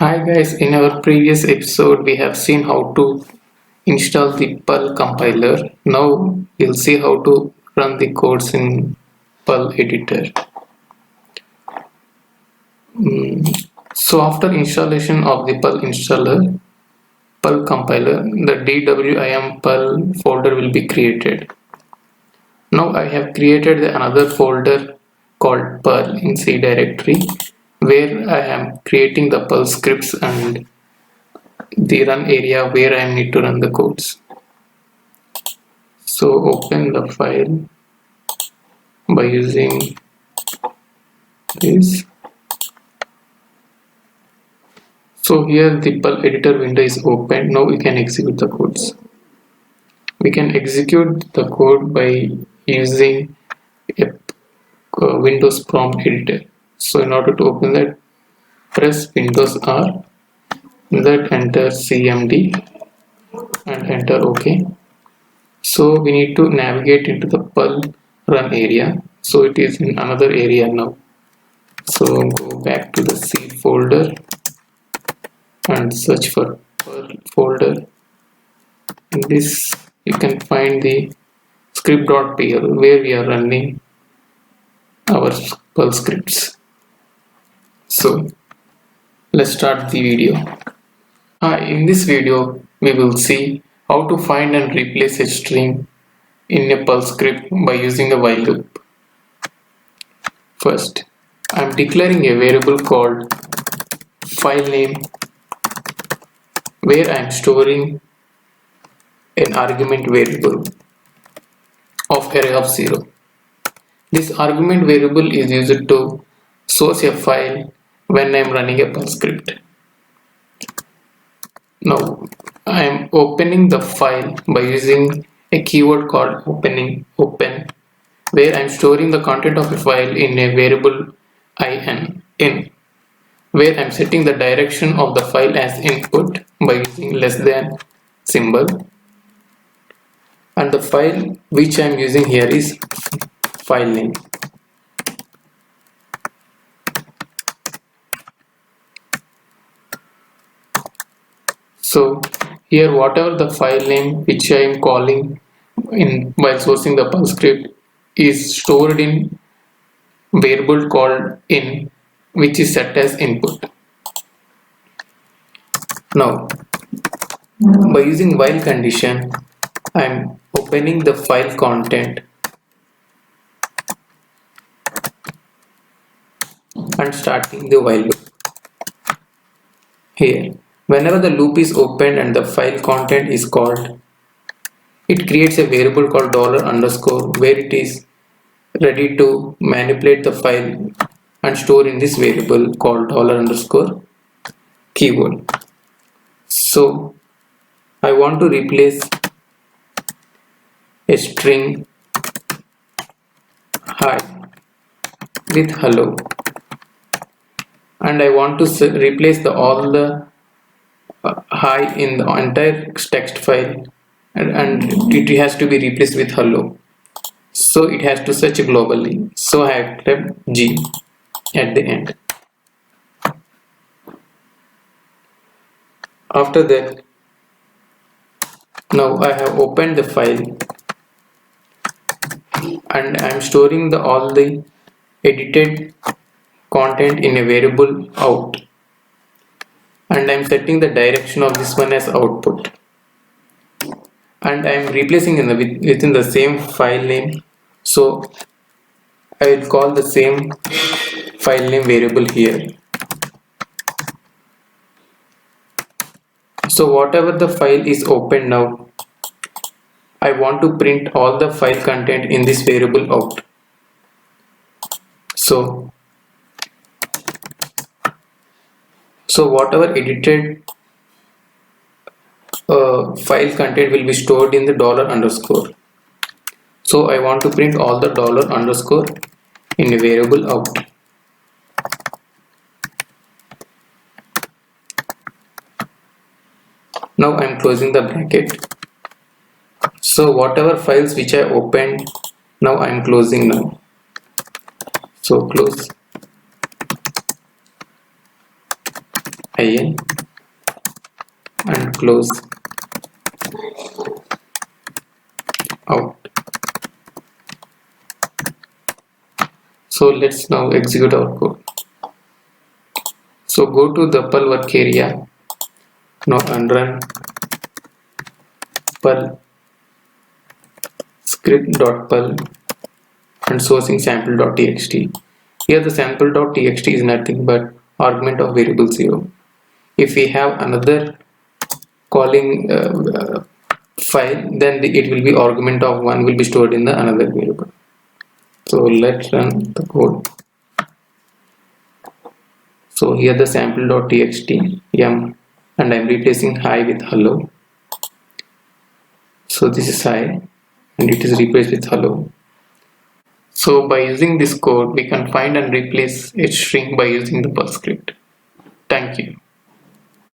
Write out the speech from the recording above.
Hi guys, in our previous episode we have seen how to install the Perl compiler. Now we'll see how to run the codes in Perl editor. So after installation of the Perl compiler, the DWIM Perl folder will be created. Now I have created another folder called Perl in C directory where I am creating the Perl scripts and the run area where I need to run the codes. So open the file by using this. So here the Perl editor window is open. Now we can execute the codes. We can execute the code by using a Windows prompt editor. So in order to open that, press Windows R, then enter CMD and enter OK. So we need to navigate into the Perl run area. So it is in another area now. So go back to the C folder and search for Perl folder. In this you can find the script.pl where we are running our Perl scripts. So let's start the video. In this video we will see how to find and replace a string in a Perl script by using a while loop. First, I am declaring a variable called file name where I am storing an argument variable of array of 0. This argument variable is used to source a file when I am running a Perl script. Now I am opening the file by using a keyword called open, where I am storing the content of a file in a variable in, where I am setting the direction of the file as input by using less than symbol, and the file which I am using here is file name. So here whatever the file name which I am calling in while sourcing the Perl script is stored in variable called in, which is set as input. Now by using while condition I am opening the file content and starting the while loop. Here whenever the loop is opened and the file content is called, it creates a variable called $_ where it is ready to manipulate the file and store in this variable called $_ keyword. So I want to replace a string hi with hello, and I want to replace all the hi in the entire text file, and it has to be replaced with hello. So it has to search globally. So I have kept G at the end. After that, now I have opened the file and I am storing all the edited content in a variable out, and I am setting the direction of this one as output, and I am replacing within the same file name. So I will call the same file name variable here. So whatever the file is open now, I want to print all the file content in this variable out. So whatever edited file content will be stored in the $_. So I want to print all the $_ in a variable out. Now I am closing the bracket. So whatever files which I opened, now I am closing now. So close. in and close out. So let's now execute our code. So go to the Perl work area now and run Perl script.perl and sourcing sample.txt. Here the sample.txt is nothing but argument of variable 0. If we have another calling file, then it will be argument of 1 will be stored in the another variable. So let's run the code. So here the sample.txt yum, and I'm replacing hi with hello. So this is hi and it is replaced with hello. So by using this code we can find and replace a string by using the Perl script. Thank you.